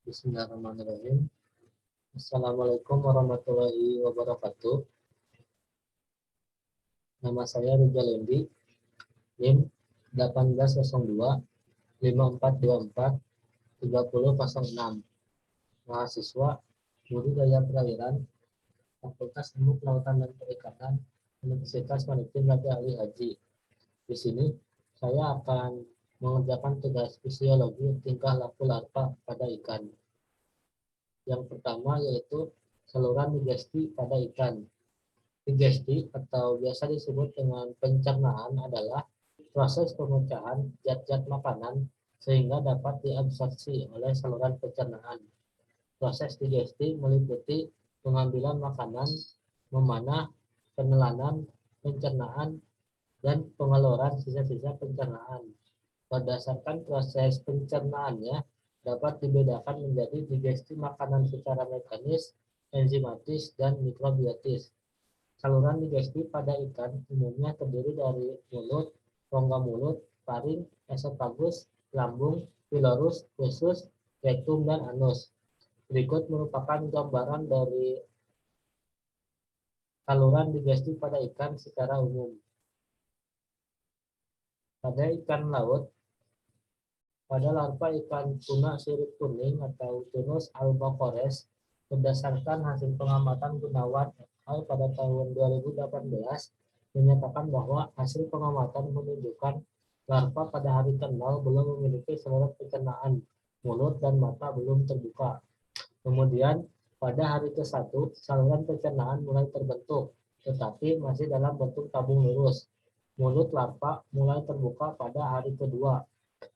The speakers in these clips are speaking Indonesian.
Bismillahirrahmanirrahim. Assalamualaikum warahmatullahi wabarakatuh. Nama saya Rizal Lendi, NIM 1802 5424 3006. Mahasiswa Budidaya Perairan Fakultas Ilmu Kelautan dan Perikanan Universitas Maritim Raja Ali Haji. Di sini saya akan mengerjakan tugas fisiologi tingkah laku larva pada ikan. Yang pertama yaitu saluran digesti pada ikan. Digesti atau biasa disebut dengan pencernaan adalah proses pemecahan zat-zat makanan sehingga dapat diabsorpsi oleh saluran pencernaan. Proses digesti meliputi pengambilan makanan, memanah, penelanan, pencernaan, dan pengeluaran sisa-sisa pencernaan. Berdasarkan proses pencernaannya dapat dibedakan menjadi digesti makanan secara mekanis, enzimatis, dan mikrobiotis. Saluran digesti pada ikan umumnya terdiri dari mulut, rongga mulut, taring, esofagus, lambung, pilorus, usus, rektum, dan anus. Berikut merupakan gambaran dari saluran digesti pada ikan secara umum. Pada ikan laut, pada larva ikan tuna sirip kuning atau Tunus albacores, berdasarkan hasil pengamatan Gunawan et al. Pada tahun 2018, menyatakan bahwa hasil pengamatan menunjukkan larva pada hari ke-0 belum memiliki saluran pencernaan, mulut dan mata belum terbuka. Kemudian pada hari ke-1, saluran pencernaan mulai terbentuk, tetapi masih dalam bentuk tabung lurus. Mulut larva mulai terbuka pada hari kedua,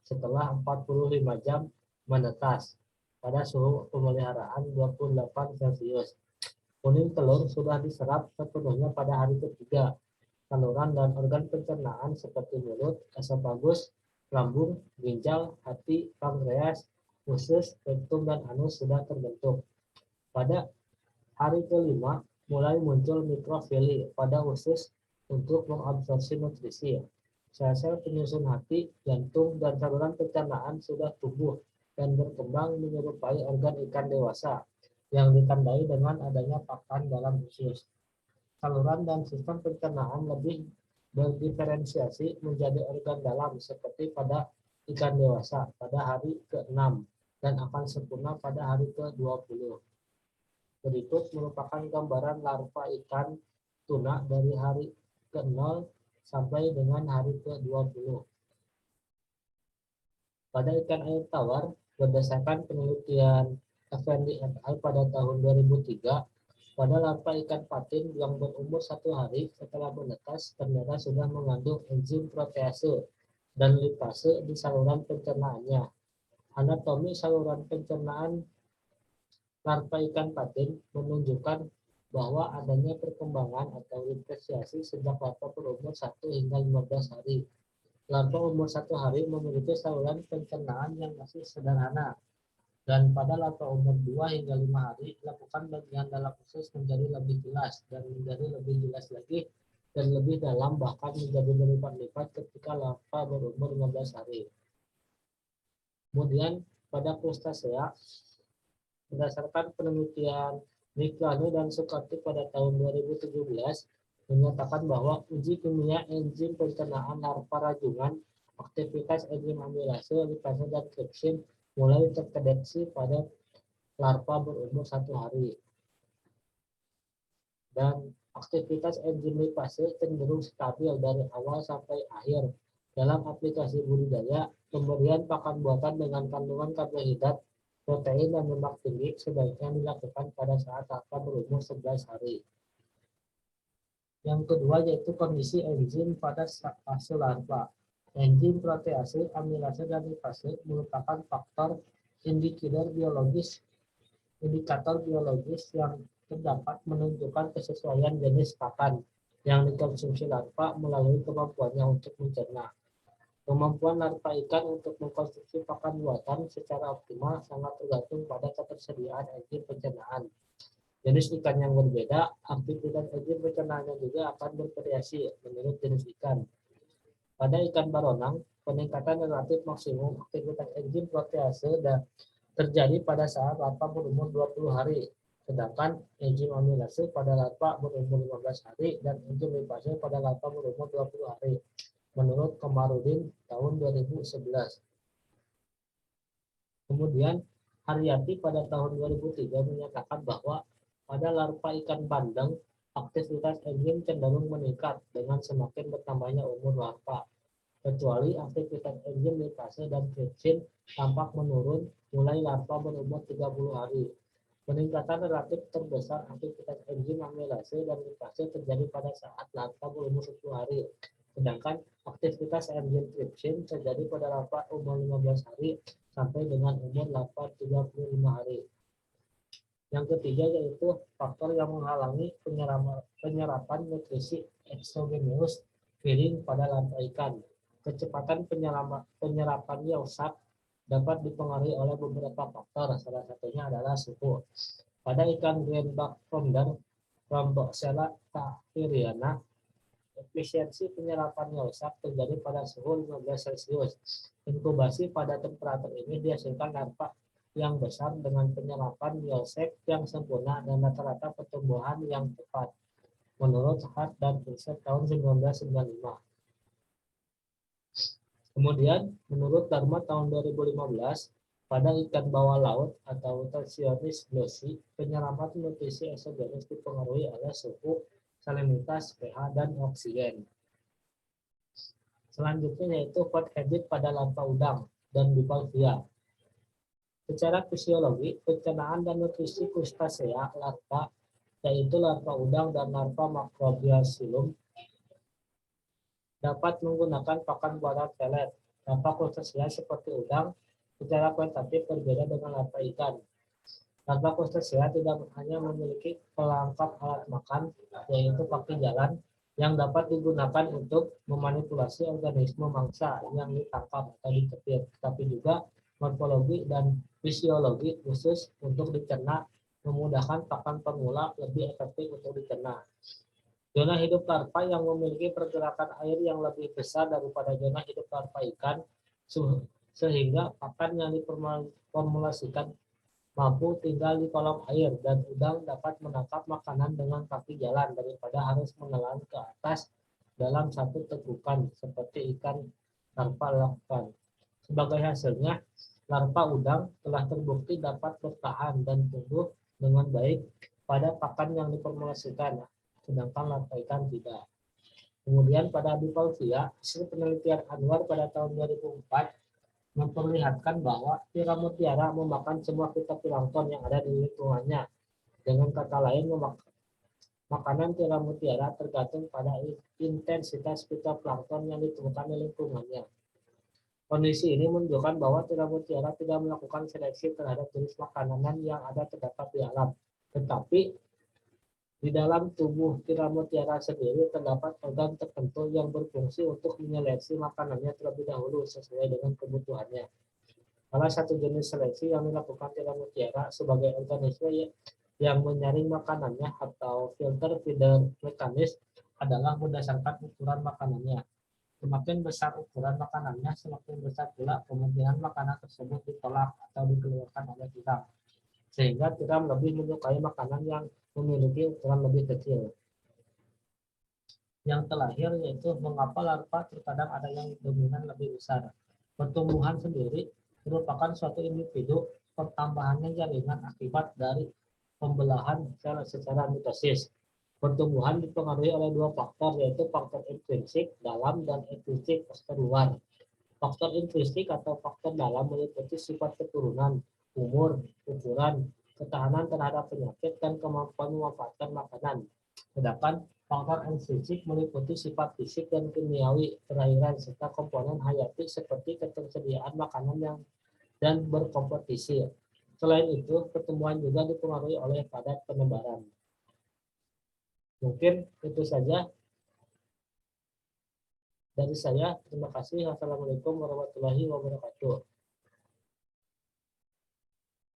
setelah 45 jam menetas pada suhu pemeliharaan 28 Celcius. Kuning telur sudah diserap sepenuhnya pada hari ketiga. Saluran dan organ pencernaan seperti mulut, esofagus, lambung, ginjal, hati, pankreas, usus, rektum, dan anus sudah terbentuk. Pada hari kelima mulai muncul mikrofili pada usus untuk mengabsorpsi nutrisi. Sel-sel penyusun hati, jantung, dan saluran pencernaan sudah tumbuh dan berkembang menyerupai organ ikan dewasa yang ditandai dengan adanya pakan dalam usus. Saluran dan sistem pencernaan lebih berdiferensiasi menjadi organ dalam seperti pada ikan dewasa pada hari ke-6 dan akan sempurna pada hari ke-20. Berikut merupakan gambaran larva ikan tuna dari hari ke-0 sampai dengan hari ke-20. Pada ikan air tawar, berdasarkan penelitian Effendi et al. Pada tahun 2003, pada larva ikan patin yang berumur 1 hari setelah menetas ternyata sudah mengandung enzim protease dan lipase di saluran pencernaannya. Anatomi saluran pencernaan larva ikan patin menunjukkan bahwa adanya perkembangan atau diferensiasi sejak larva berumur 1 hingga 15 hari. Larva umur 1 hari memiliki saluran pencernaan yang masih sederhana, dan pada larva umur 2 hingga 5 hari, lakukan bagian dalam usus menjadi lebih jelas dan menjadi lebih jelas lagi dan lebih dalam, bahkan menjadi berlipat-lipat ketika larva berumur 15 hari. Kemudian pada crustacea, berdasarkan penelitian Miklano dan Sukarti pada tahun 2017, menyatakan bahwa uji kimia enzim pencernaan larva rajungan, aktivitas enzim amilase, lipase, dan tripsin mulai terdeteksi pada larva berumur 1 hari. Dan aktivitas enzim lipase cenderung stabil dari awal sampai akhir. Dalam aplikasi budidaya, pemberian pakan buatan dengan kandungan karbohidrat, protein, dan lemak tinggi sebaiknya dilakukan pada saat larva berumur 11 hari. Yang kedua yaitu kondisi enzim pada fase larva. Enzim protease, amilase, dan lipase merupakan faktor indikator biologis yang terdapat menunjukkan kesesuaian jenis pakan yang dikonsumsi larva melalui kemampuannya untuk mencerna. Kemampuan larva ikan untuk mengkonsumsi pakan buatan secara optimal sangat tergantung pada ketersediaan enzim pencernaan. Jenis ikan yang berbeda, aktivitas enzim pencernaannya juga akan bervariasi menurut jenis ikan. Pada ikan baronang, peningkatan relatif maksimum aktivitas enzim protease dan terjadi pada saat larva berumur 20 hari. Sedangkan enzim amilase pada larva berumur 15 hari dan enzim lipase pada larva berumur 20 hari. Menurut Komarudin tahun 2011. Kemudian Haryati pada tahun 2003 menyatakan bahwa pada larva ikan bandeng, aktivitas enzim cenderung meningkat dengan semakin bertambahnya umur larva. Kecuali aktivitas enzim lipase dan tripsin tampak menurun mulai larva berumur 30 hari. Peningkatan relatif terbesar aktivitas enzim amilase dan lipase terjadi pada saat larva berumur 10 hari. Sedangkan aktivitas enzim tripsin terjadi pada larva umur 15 hari sampai dengan umur larva 35 hari. Yang ketiga yaitu faktor yang menghalangi penyerapan nutrisi eksogenus feeding pada larva ikan. Kecepatan penyerapan Yosap dapat dipengaruhi oleh beberapa faktor, salah satunya adalah suhu. Pada ikan greenback flounder, Rhamboxella tahiriana, efisiensi penyerapan Yosap terjadi pada suhu 15 Celcius. Inkubasi pada temperatur ini dihasilkan larva yang besar dengan penyerapan Yosep yang sempurna dan rata-rata pertumbuhan yang tepat. Menurut Hart dan Vincent tahun 1995. Kemudian, menurut Dharma tahun 2015, pada ikan bawah laut atau Tersionis glossi, penyerapan nutrisi eksogenus dipengaruhi oleh suhu, salinitas, pH, dan oksigen. Selanjutnya yaitu food habit pada larva udang dan bivalvia. Secara fisiologi, pencernaan dan nutrisi krustasea larva, yaitu larva udang dan larva Macrobiaceae, dapat menggunakan pakan buatan pelet. Larva krustasea seperti udang secara kualitatif berbeda dengan larva ikan. Larva krustasea tidak hanya memiliki pelengkap alat makan, yaitu kaki jalan, yang dapat digunakan untuk memanipulasi organisme mangsa yang ditangkap atau dikepit, tapi juga morfologi dan fisiologi khusus untuk dicerna, memudahkan pakan pemula lebih efektif untuk dicerna. Zona hidup larva yang memiliki pergerakan air yang lebih besar daripada zona hidup larva ikan, sehingga pakan yang diformulasikan mampu tinggal di kolom air dan udang dapat menangkap makanan dengan kaki jalan daripada harus menelan ke atas dalam satu tegukan seperti ikan larva lakukan. Sebagai hasilnya, larva udang telah terbukti dapat bertahan dan tumbuh dengan baik pada pakan yang diformulasikan, sedangkan larva ikan tidak. Kemudian pada bivalvia, hasil penelitian Anwar pada tahun 2004 memperlihatkan bahwa tiram mutiara memakan semua fitoplankton yang ada di lingkungannya. Dengan kata lain, makanan tiram mutiara tergantung pada intensitas fitoplankton yang ditemukan di lingkungannya. Kondisi ini menunjukkan bahwa tiram mutiara tidak melakukan seleksi terhadap jenis makanan yang ada terdapat di alam, tetapi di dalam tubuh tiram mutiara sendiri terdapat organ tertentu yang berfungsi untuk menyeleksi makanannya terlebih dahulu sesuai dengan kebutuhannya. Salah satu jenis seleksi yang dilakukan tiram mutiara sebagai organisme yang menyaring makanannya atau filter feeder mekanis adalah berdasarkan ukuran makanannya. Semakin besar ukuran makanannya, semakin besar pula kemungkinan makanan tersebut ditolak atau dikeluarkan oleh tiram. Sehingga tiram lebih menyukai makanan yang memiliki ukuran lebih kecil. Yang terakhir yaitu mengapa larva terkadang ada yang dominan lebih besar. Pertumbuhan sendiri merupakan suatu individu pertambahannya jaringan akibat dari pembelahan sel secara mitosis. Pertumbuhan dipengaruhi oleh dua faktor, yaitu faktor intrinsik dalam dan ekstrinsik faktor luar. Faktor intrinsik atau faktor dalam meliputi sifat keturunan, umur, ukuran, ketahanan terhadap penyakit, dan kemampuan memanfaatkan makanan. Sedangkan faktor ekstrinsik meliputi sifat fisik dan kimiawi, perairan, serta komponen hayati seperti ketersediaan makanan dan berkompetisi. Selain itu, pertumbuhan juga dipengaruhi oleh padat penebaran. Mungkin itu saja dari saya. Terima kasih. Assalamualaikum warahmatullahi wabarakatuh.